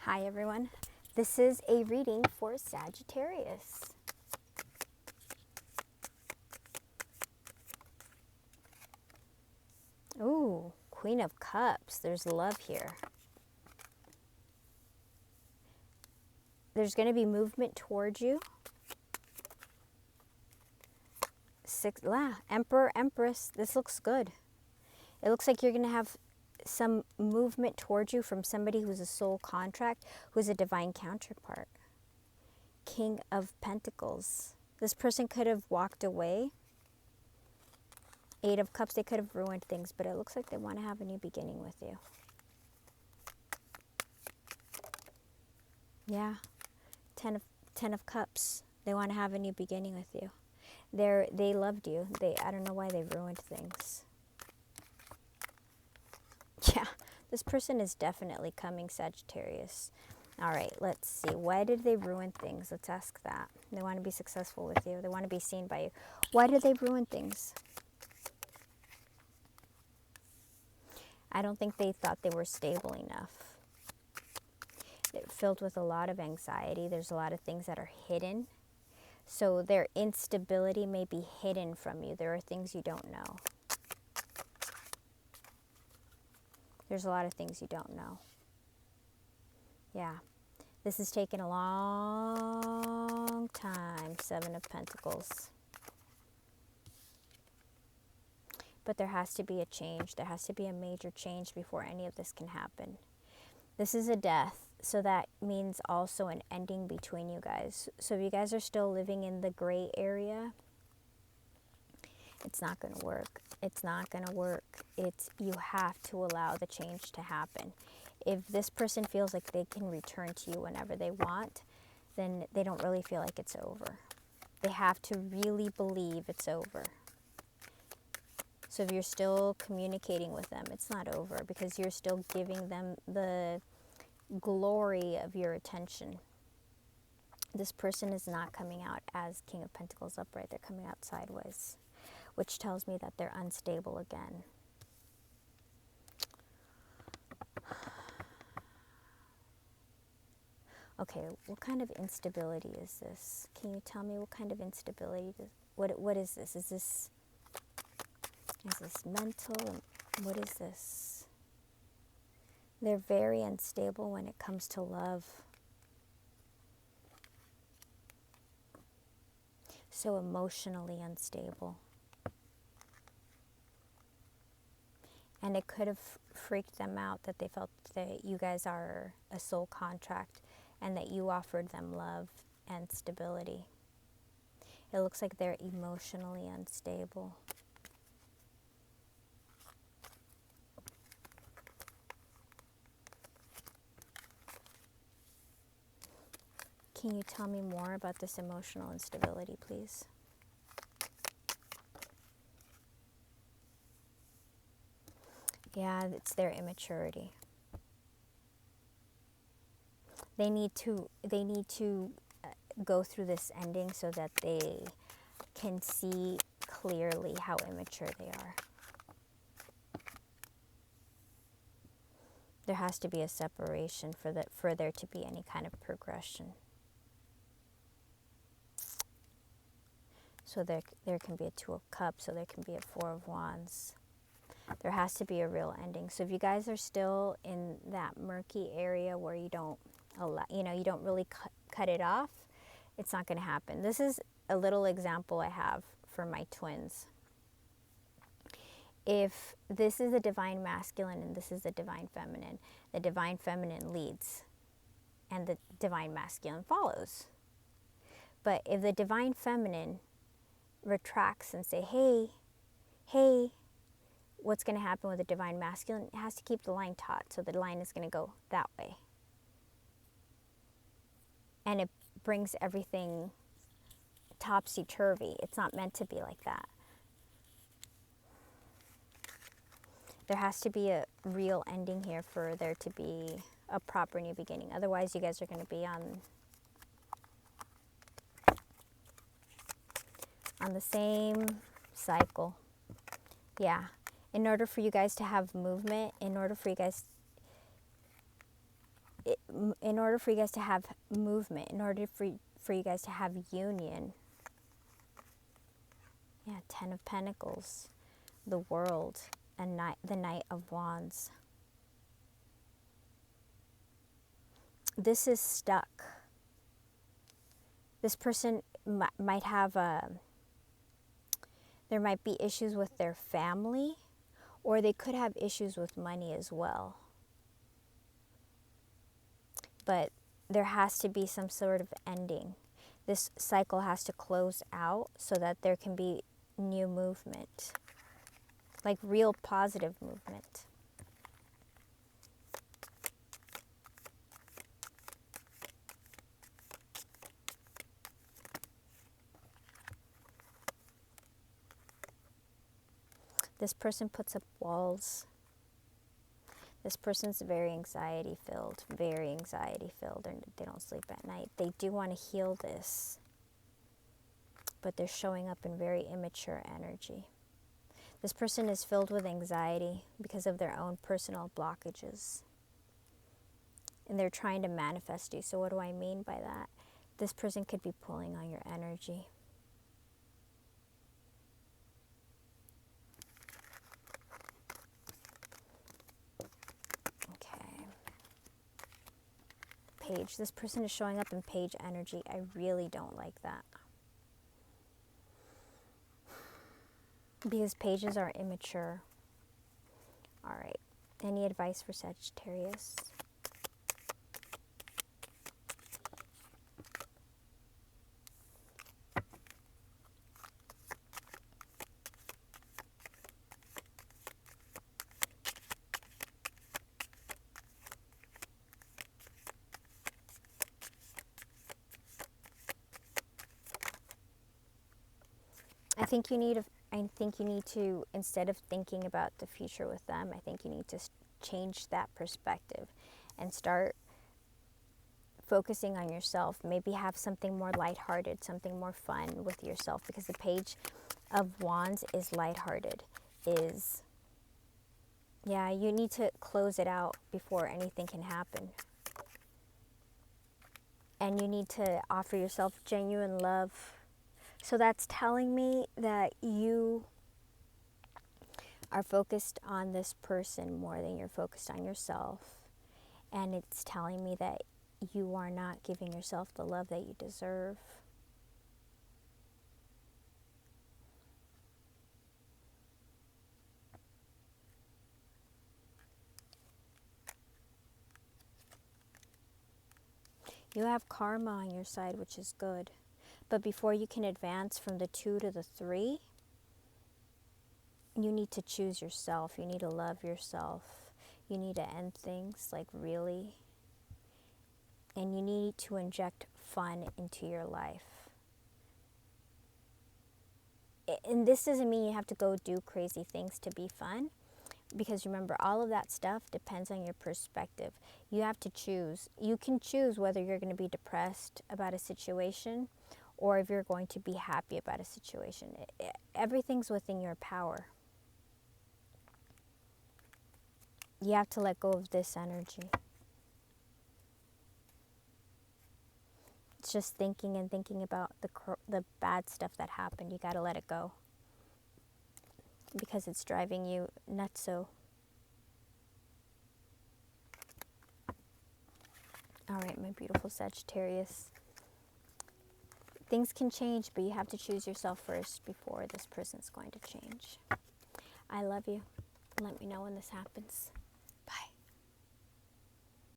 Hi everyone, this is a reading for Sagittarius. Ooh, Queen of Cups, there's love here. There's going to be movement towards you. Emperor, Empress, this looks good. It looks like you're going to have some movement towards you from somebody who's a soul contract, who's a divine counterpart. King of Pentacles. This person could have walked away. Eight of Cups, they could have ruined things, but it looks like they want to have a new beginning with you. Yeah. Ten of Cups. They want to have a new beginning with you. They loved you. I don't know why they ruined things. Yeah, this person is definitely coming, Sagittarius. All right, let's see. Why did they ruin things? Let's ask that. They want to be successful with you. They want to be seen by you. Why did they ruin things? I don't think they thought they were stable enough. They're filled with a lot of anxiety. There's a lot of things that are hidden. So their instability may be hidden from you. There are things you don't know. There's a lot of things you don't know. Yeah. This has taken a long time. Seven of Pentacles. But there has to be a change. There has to be a major change before any of this can happen. This is a death. So that means also an ending between you guys. So if you guys are still living in the gray area, it's not going to work. It's not going to work. You have to allow the change to happen. If this person feels like they can return to you whenever they want, then they don't really feel like it's over. They have to really believe it's over. So if you're still communicating with them, it's not over because you're still giving them the glory of your attention. This person is not coming out as King of Pentacles upright. They're coming out sideways, which tells me that they're unstable again. Okay, what kind of instability is this? Can you tell me what kind of instability? What is this? Is this mental? What is this? They're very unstable when it comes to love. So emotionally unstable. And it could have freaked them out that they felt that you guys are a soul contract and that you offered them love and stability. It looks like they're emotionally unstable. Can you tell me more about this emotional instability, please? Yeah, it's their immaturity. They need to go through this ending so that they can see clearly how immature they are. There has to be a separation for there to be any kind of progression. So there can be a Two of Cups, so there can be a Four of Wands. There has to be a real ending. So if you guys are still in that murky area where you don't really cut it off, it's not going to happen. This is a little example I have for my twins. If this is a divine masculine and this is a divine feminine, the divine feminine leads and the divine masculine follows. But if the divine feminine retracts and say, hey, what's going to happen with the divine masculine? It has to keep the line taut, so the line is going to go that way. And it brings everything topsy-turvy. It's not meant to be like that. There has to be a real ending here for there to be a proper new beginning. Otherwise, you guys are going to be on the same cycle. Yeah. In order for you guys to have movement, in order for you guys... in order for you guys to have movement, in order for you guys to have union. Yeah, 10 of Pentacles, the World, and the Knight of Wands. This is stuck. This person might have there might be issues with their family, or they could have issues with money as well. But there has to be some sort of ending. This cycle has to close out so that there can be new movement, like real positive movement. This person puts up walls. This person's very anxiety filled, and they don't sleep at night. They do want to heal this, but they're showing up in very immature energy. This person is filled with anxiety because of their own personal blockages. And they're trying to manifest you. So what do I mean by that? This person could be pulling on your energy. Page. This person is showing up in page energy. I really don't like that. Because pages are immature. All right. Any advice for Sagittarius? I think you need to, instead of thinking about the future with them, I think you need to change that perspective and start focusing on yourself. Maybe have something more lighthearted, something more fun with yourself, because the Page of Wands is lighthearted. Yeah, you need to close it out before anything can happen. And you need to offer yourself genuine love. So that's telling me that you are focused on this person more than you're focused on yourself. And it's telling me that you are not giving yourself the love that you deserve. You have karma on your side, which is good. But before you can advance from the 2 to the 3, you need to choose yourself. You need to love yourself. You need to end things, like really. And you need to inject fun into your life. And this doesn't mean you have to go do crazy things to be fun. Because remember, all of that stuff depends on your perspective. You have to choose. You can choose whether you're going to be depressed about a situation or if you're going to be happy about a situation. Everything's within your power. You have to let go of this energy. It's just thinking and thinking about the bad stuff that happened. You got to let it go. Because it's driving you nutso. All right, my beautiful Sagittarius. Things can change, but you have to choose yourself first before this person's going to change. I love you. Let me know when this happens.